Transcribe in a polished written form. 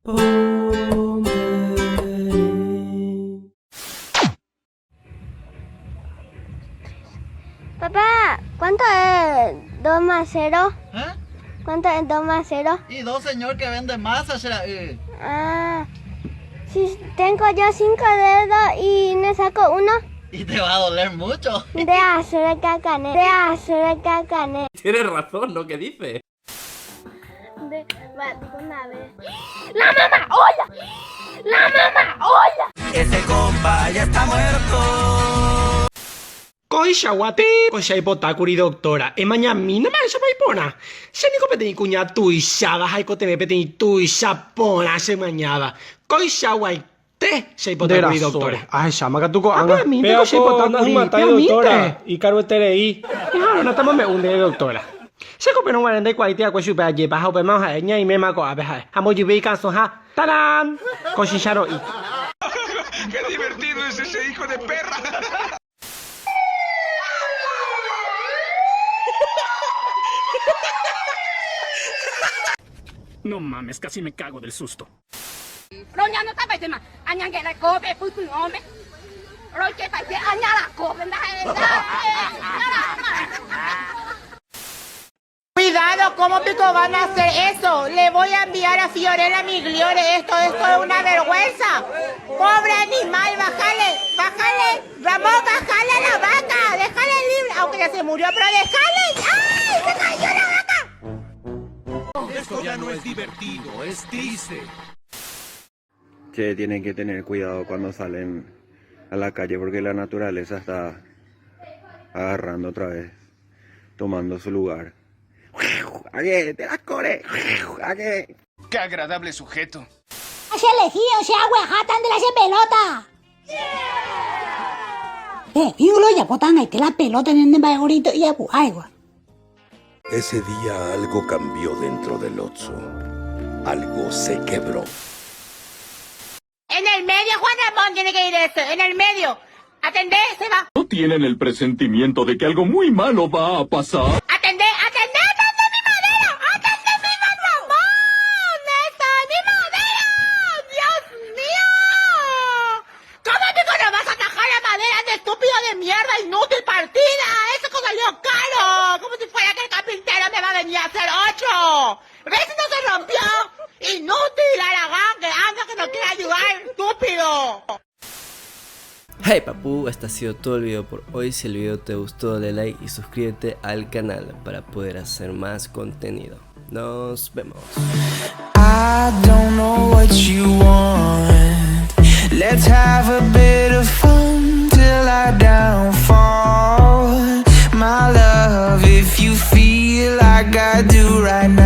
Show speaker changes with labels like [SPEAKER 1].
[SPEAKER 1] Papá, ¿cuánto es 2 más 0?
[SPEAKER 2] ¿Eh?
[SPEAKER 1] ¿Cuánto es 2 más 0?
[SPEAKER 2] Y dos señor que vende masa será.
[SPEAKER 1] Ah, si tengo yo 5 dedos y me saco uno.
[SPEAKER 2] Y te va a doler mucho.
[SPEAKER 1] De azul cacané, de azul cacané.
[SPEAKER 3] Tienes razón lo que dice.
[SPEAKER 1] Una vez. ¡La mamá! ¡Hola! ¡La mamá! ¡Hola!
[SPEAKER 4] Ese compa ya está muerto.
[SPEAKER 5] Koisha wate, koisha ipotakuri doctora. Emanya mina ma sa paipona. Se ni kopete ni kunya tuisha ba hai kote me pete ni tuisha pona se mañada. Koisha waite se ipotakuri doctora. Ai sama katuko anga. Pero se ipotakuri doctora. Y caro terei. Claro, no estamos me unde doctora. Se cope no van de cualidad con su paye bajo pe ma ha nya y me ma ko abe ha. Amo yubi kan so ha. ¡Tarán! Koshisharo i.
[SPEAKER 4] ¡Qué divertido es ese hijo de perra!
[SPEAKER 3] No mames, casi me cago del susto.
[SPEAKER 6] Cuidado, ¿cómo pico van a hacer eso? Le voy a enviar a Fiorella Migliore, esto es una vergüenza. Pobre animal, bájale, Ramón, bájale a la vaca, déjale libre, aunque ya se murió, pero déjale. ¡Ay, se cayó la vaca!
[SPEAKER 4] Esto ya no es divertido, es triste.
[SPEAKER 7] Che, tienen que tener cuidado cuando salen a la calle porque la naturaleza está agarrando otra vez, tomando su lugar. ¡Te las core!
[SPEAKER 4] ¡Qué agradable sujeto!
[SPEAKER 8] ¡Se elegido, se aguajatan de la pelota! Fíjalo, ya botan ahí la pelota en el bagorito y agua.
[SPEAKER 9] Ese día algo cambió dentro del Otso. Algo se quebró.
[SPEAKER 6] En el medio, Juan Ramón, tiene que ir esto, en el medio. Atendé, se va.
[SPEAKER 10] ¿No tienen el presentimiento de que algo muy malo va a pasar?
[SPEAKER 6] Atendé mi madera, atendé mi Juan Ramón, ¡esta es mi madera! ¡Dios mío! ¿Cómo pico no vas a atajar la madera de estúpido de mierda, inútil partida? Eso salió caro, como si fuera que el carpintero me va a venir a hacer 8. ¿Ves si no se rompió? Inútil, Aragán, que anda que no quiere ayudar, estúpido.
[SPEAKER 11] Hey papu, este ha sido todo el video por hoy. Si el video te gustó, dale like y suscríbete al canal para poder hacer más contenido. Nos vemos.
[SPEAKER 12] I don't know what you want. Let's have a bit of fun till I downfall. My love, if you feel like I do right now.